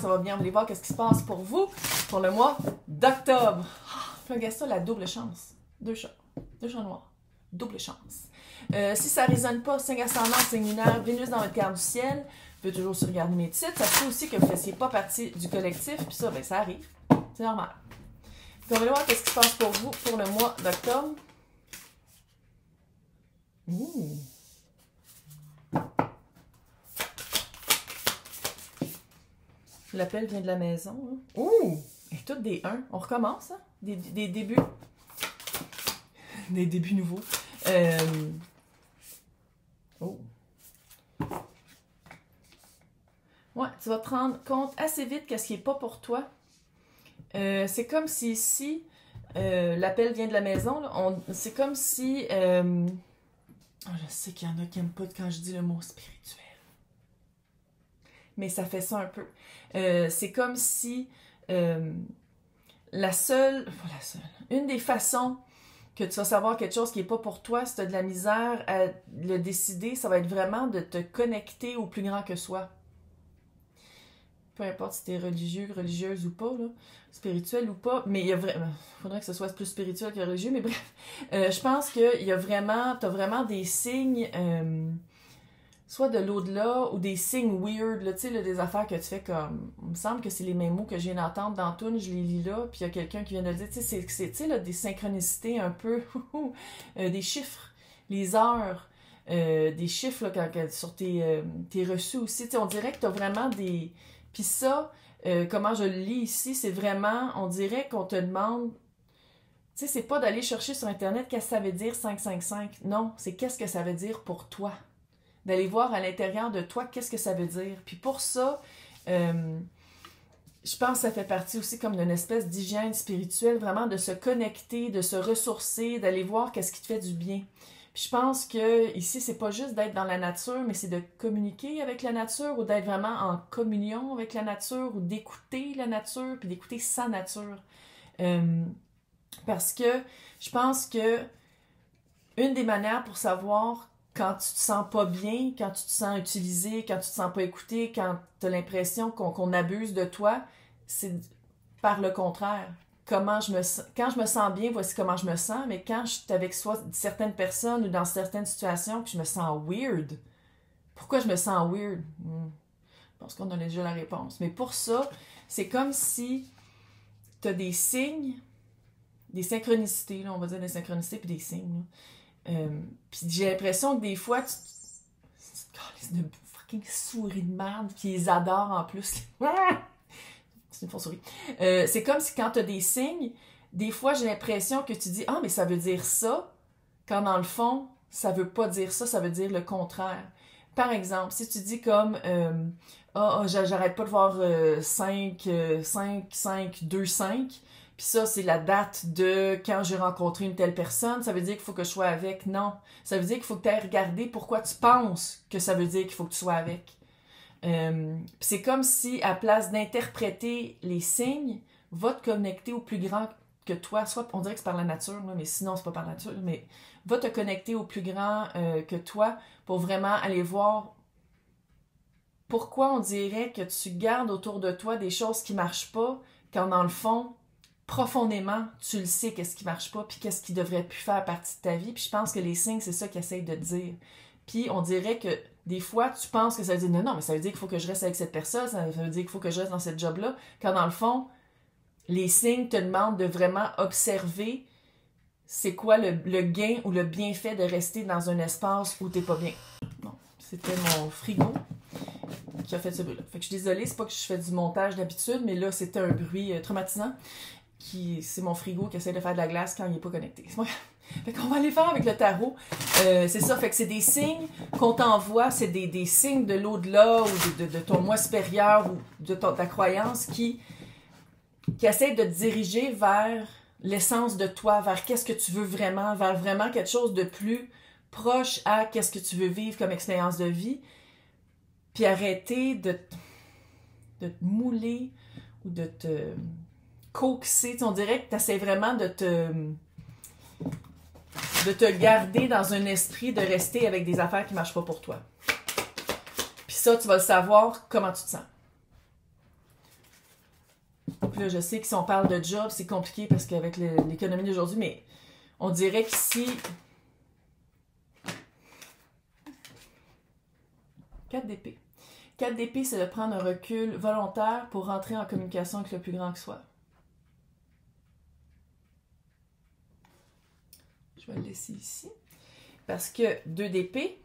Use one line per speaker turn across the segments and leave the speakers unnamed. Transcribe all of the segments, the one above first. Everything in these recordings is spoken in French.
ça va bien. On va aller voir qu'est-ce qui se passe pour vous pour le mois d'octobre. Regarde ça, la double chance. Deux chats noirs. Double chance. Si ça ne résonne pas, signe ascendant, signe lunaire, Vénus dans votre carte du ciel, vous pouvez toujours se regarder mes titres. Ça se peut aussi que vous ne fassiez pas partie du collectif, puis ça, ben, ça arrive. C'est normal. Donc, on va voir qu'est-ce qui se passe pour vous pour le mois d'octobre. Ouh! L'appel vient de la maison. Hein? Ouh! Et toutes des 1. On recommence, hein? Des débuts. Des débuts nouveaux. Oh! Ouais, tu vas te rendre compte assez vite qu'est-ce qui n'est pas pour toi. C'est comme si ici, l'appel vient de la maison. C'est comme si... je sais qu'il y en a qui n'aiment pas quand je dis le mot spirituel. Mais ça fait ça un peu. C'est comme si une des façons que tu vas savoir quelque chose qui n'est pas pour toi, si tu as de la misère à le décider, ça va être vraiment de te connecter au plus grand que soi. Peu importe si tu es religieux, religieuse ou pas, là, spirituel ou pas, mais il y a vraiment... Il faudrait que ce soit plus spirituel que religieux, mais bref. Je pense qu'il y a vraiment... Tu as vraiment des signes, soit de l'au-delà, ou des signes weird, là, tu sais, des affaires que tu fais comme... Il me semble que c'est les mêmes mots que je viens d'entendre dans Toon, je les lis là, puis il y a quelqu'un qui vient de le dire, tu sais, c'est des synchronicités un peu, des chiffres, les heures, des chiffres, là, sur tes reçus aussi, tu sais, on dirait que tu as vraiment des... Puis ça, comment je le lis ici, c'est vraiment, on dirait qu'on te demande, tu sais, c'est pas d'aller chercher sur Internet qu'est-ce que ça veut dire 555. Non, c'est qu'est-ce que ça veut dire pour toi. D'aller voir à l'intérieur de toi qu'est-ce que ça veut dire. Puis pour ça, je pense que ça fait partie aussi comme d'une espèce d'hygiène spirituelle, vraiment de se connecter, de se ressourcer, d'aller voir qu'est-ce qui te fait du bien. Puis je pense que ici, c'est pas juste d'être dans la nature, mais c'est de communiquer avec la nature ou d'être vraiment en communion avec la nature ou d'écouter la nature puis d'écouter sa nature. Parce que je pense que une des manières pour savoir quand tu te sens pas bien, quand tu te sens utilisé, quand tu te sens pas écouté, quand tu as l'impression qu'on abuse de toi, c'est par le contraire. Quand je me sens bien, voici comment je me sens, mais quand je suis avec certaines personnes ou dans certaines situations que je me sens weird, pourquoi je me sens weird? Je pense qu'on a déjà la réponse. Mais pour ça, c'est comme si tu as des signes, des synchronicités, là, on va dire des synchronicités puis des signes. Puis j'ai l'impression que des fois, tu te de fucking souris de merde, puis ils adorent en plus. C'est une fausse souris. C'est comme si quand tu as des signes, des fois j'ai l'impression que tu dis « Ah, mais ça veut dire ça », quand dans le fond, ça veut pas dire ça, ça veut dire le contraire. Par exemple, si tu dis comme j'arrête pas de voir 5, 5, 5, 2, 5, puis ça, c'est la date de quand j'ai rencontré une telle personne, ça veut dire qu'il faut que je sois avec. Non, ça veut dire qu'il faut que tu ailles regarder pourquoi tu penses que ça veut dire qu'il faut que tu sois avec. C'est comme si, à place d'interpréter les signes, va te connecter au plus grand que toi. Soit on dirait que c'est par la nature, là, mais sinon c'est pas par la nature, mais va te connecter au plus grand que toi pour vraiment aller voir pourquoi on dirait que tu gardes autour de toi des choses qui marchent pas, quand dans le fond, profondément, tu le sais qu'est-ce qui marche pas, puis qu'est-ce qui devrait plus faire partie de ta vie. Puis je pense que les signes, c'est ça qu'ils essayent de te dire. Puis on dirait que des fois, tu penses que ça veut dire non, mais ça veut dire qu'il faut que je reste avec cette personne, ça veut dire qu'il faut que je reste dans cette job-là. Quand dans le fond, les signes te demandent de vraiment observer c'est quoi le gain ou le bienfait de rester dans un espace où t'es pas bien. Bon, c'était mon frigo qui a fait ce bruit-là. Fait que je suis désolée, c'est pas que je fais du montage d'habitude, mais là, c'était un bruit traumatisant. C'est mon frigo qui essaie de faire de la glace quand il n'est pas connecté. Fait qu'on va aller faire avec le tarot. C'est ça, fait que c'est des signes qu'on t'envoie, c'est des signes de l'au-delà ou de ton moi supérieur ou de ta croyance qui essaie de te diriger vers l'essence de toi, vers qu'est-ce que tu veux vraiment, vers vraiment quelque chose de plus proche à qu'est-ce que tu veux vivre comme expérience de vie, puis arrêter de te mouler ou de te coaxer. On dirait que tu essaies vraiment de te garder dans un esprit de rester avec des affaires qui ne marchent pas pour toi. Puis ça, tu vas le savoir comment tu te sens. Puis là, je sais que si on parle de job, c'est compliqué parce qu'avec l'économie d'aujourd'hui, mais on dirait qu'ici... 4 d'épée. 4 d'épée, c'est de prendre un recul volontaire pour rentrer en communication avec le plus grand que soi. Je vais le laisser ici. Parce que 2 d'épée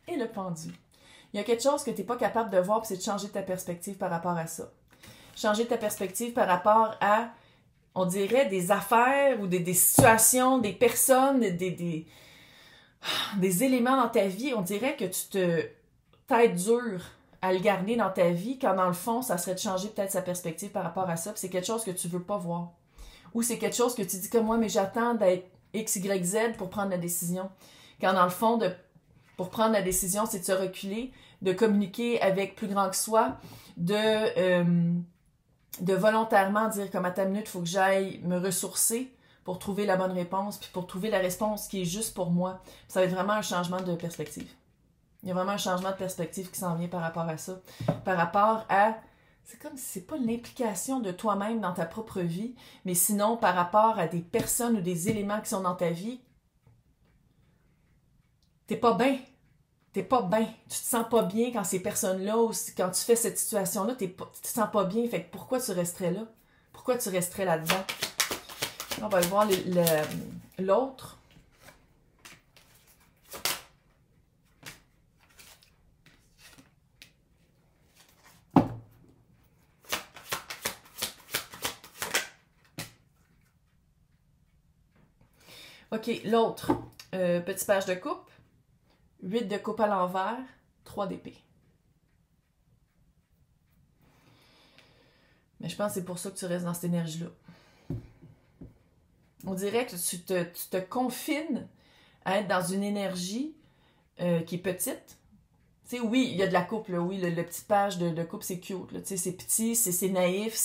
et le pendu. Il y a quelque chose que tu n'es pas capable de voir, puis c'est de changer ta perspective par rapport à ça. Changer ta perspective par rapport à, on dirait, des affaires ou des situations, des personnes, des éléments dans ta vie. On dirait que tu te tête dure à le garder dans ta vie, quand dans le fond, ça serait de changer peut-être sa perspective par rapport à ça, puis c'est quelque chose que tu veux pas voir. Ou c'est quelque chose que tu dis comme moi, mais j'attends d'être X, Y, Z pour prendre la décision. Quand dans le fond, pour prendre la décision, c'est de se reculer, de communiquer avec plus grand que soi, de volontairement dire comme à ta minute, il faut que j'aille me ressourcer pour trouver la bonne réponse, puis pour trouver la réponse qui est juste pour moi. Puis ça va être vraiment un changement de perspective. Il y a vraiment un changement de perspective qui s'en vient par rapport à ça. Par rapport à... C'est comme si c'est pas l'implication de toi-même dans ta propre vie, mais sinon par rapport à des personnes ou des éléments qui sont dans ta vie, t'es pas bien. T'es pas bien. Tu te sens pas bien quand ces personnes-là, ou quand tu fais cette situation-là, tu te sens pas bien. Fait que pourquoi tu resterais là? Pourquoi tu resterais là-dedans? On va aller voir l'autre. OK, l'autre. Petit page de coupe. 8 de coupe à l'envers. 3 d'épée. Mais je pense que c'est pour ça que tu restes dans cette énergie-là. On dirait que tu te confines à être dans une énergie qui est petite. Tu sais, oui, il y a de la coupe, là. Oui, le petit page de coupe, c'est cute. Tu sais, c'est petit, c'est naïf,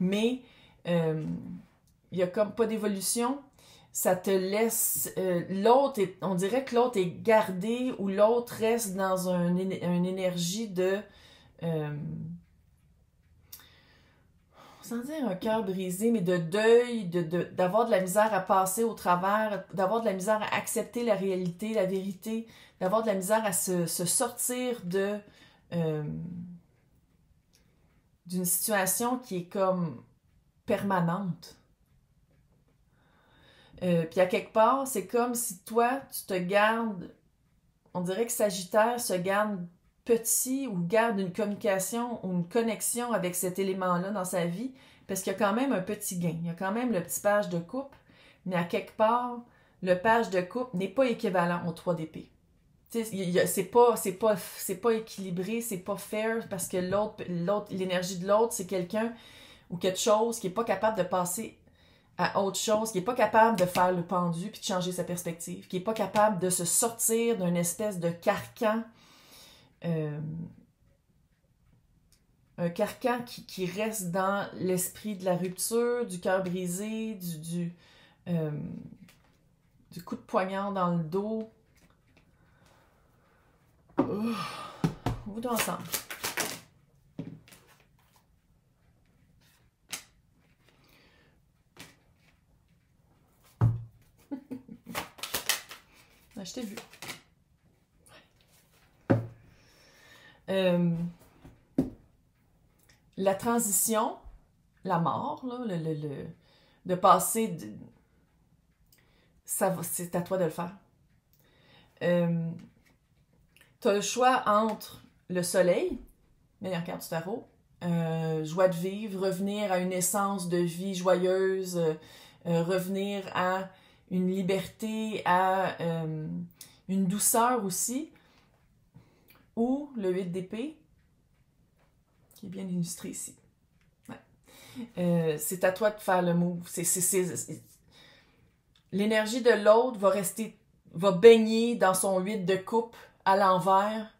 mais il y a comme pas d'évolution. Ça te laisse... on dirait que l'autre est gardé ou l'autre reste dans une énergie de... sans dire un cœur brisé, mais de deuil, d'avoir de la misère à passer au travers, d'avoir de la misère à accepter la réalité, la vérité, d'avoir de la misère à se sortir d'une situation qui est comme permanente. Puis à quelque part, c'est comme si toi, tu te gardes, on dirait que Sagittaire se garde petit ou garde une communication ou une connexion avec cet élément-là dans sa vie, parce qu'il y a quand même un petit gain. Il y a quand même le petit page de coupe, mais à quelque part, le page de coupe n'est pas équivalent au 3 d'épée. C'est pas équilibré, c'est pas fair, parce que l'énergie de l'autre, c'est quelqu'un ou quelque chose qui n'est pas capable de passer à autre chose, qui n'est pas capable de faire le pendu puis de changer sa perspective, qui n'est pas capable de se sortir d'une espèce de carcan, un carcan qui reste dans l'esprit de la rupture, du cœur brisé, du coup de poignard dans le dos. Vous deux ensemble. Je t'ai vu. La transition, la mort, là, de passer... c'est à toi de le faire. Tu as le choix entre le soleil, meilleure carte du tarot, joie de vivre, revenir à une essence de vie joyeuse, revenir à une liberté, à une douceur aussi, ou le 8 d'épée, qui est bien illustré ici. Ouais. C'est à toi de faire le move. L'énergie de l'autre va baigner dans son 8 de coupe à l'envers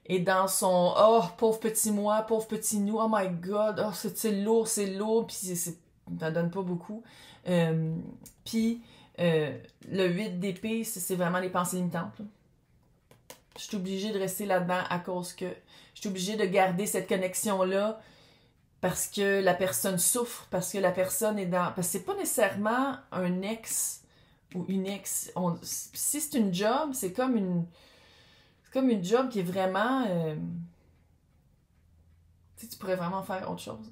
et dans son « Oh, pauvre petit moi, pauvre petit nous, oh my God, oh, c'est lourd, puis ça donne pas beaucoup. » Puis le 8 d'épée, c'est vraiment les pensées limitantes. Là. Je suis obligée de rester là-dedans à cause que je suis obligée de garder cette connexion-là parce que la personne souffre, parce que la personne est dans... Parce que c'est pas nécessairement un ex ou une ex. Si c'est une job, c'est comme une job qui est vraiment... tu pourrais vraiment faire autre chose.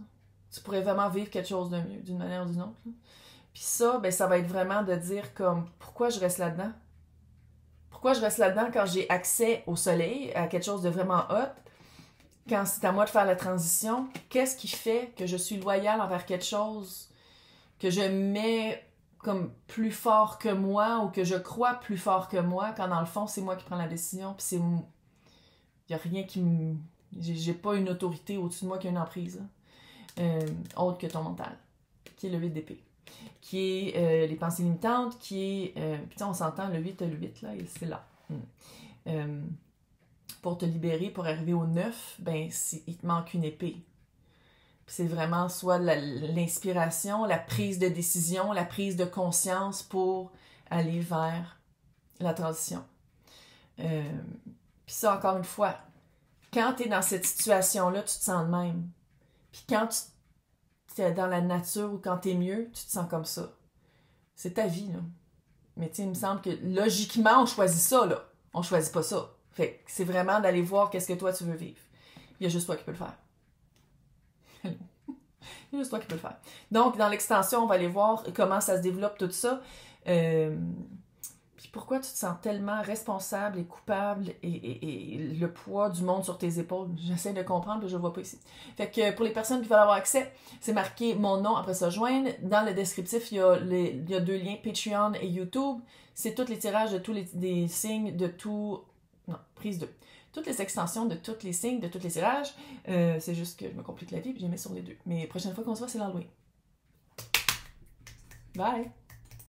Tu pourrais vraiment vivre quelque chose de mieux, d'une manière ou d'une autre. Là. Puis ça, ben, ça va être vraiment de dire comme, pourquoi je reste là-dedans? Pourquoi je reste là-dedans quand j'ai accès au soleil, à quelque chose de vraiment hot? Quand c'est à moi de faire la transition, qu'est-ce qui fait que je suis loyale envers quelque chose que je mets comme plus fort que moi ou que je crois plus fort que moi, quand dans le fond, c'est moi qui prends la décision, puis il n'y a rien qui me... J'ai pas une autorité au-dessus de moi qui a une emprise, autre que ton mental, qui est le 8 d'épée, qui est les pensées limitantes, qui est... putain, on s'entend, le 8, là, c'est là. Pour te libérer, pour arriver au 9, ben, il te manque une épée. Puis c'est vraiment soit l'inspiration, la prise de décision, la prise de conscience pour aller vers la transition. Puis ça, encore une fois, quand tu es dans cette situation-là, tu te sens de même. Puis quand tu es dans la nature ou quand tu es mieux, tu te sens comme ça. C'est ta vie, là. Mais tu sais, il me semble que logiquement, on choisit ça, là. On choisit pas ça. Fait que c'est vraiment d'aller voir qu'est-ce que toi tu veux vivre. Il y a juste toi qui peux le faire. Il y a juste toi qui peux le faire. Donc, dans l'extension, on va aller voir comment ça se développe tout ça. Puis pourquoi tu te sens tellement responsable et coupable et le poids du monde sur tes épaules. J'essaie de comprendre, mais je ne le vois pas ici. Fait que pour les personnes qui veulent avoir accès, c'est marqué mon nom après ça joindre. Dans le descriptif, il y a 2 liens, Patreon et YouTube. C'est tous les tirages de tous les signes de tout... Non, prise 2. Toutes les extensions de tous les signes, de tous les tirages. C'est juste que je me complique la vie et je les mets sur les 2. Mais la prochaine fois qu'on se voit, c'est l'Halloween. Bye!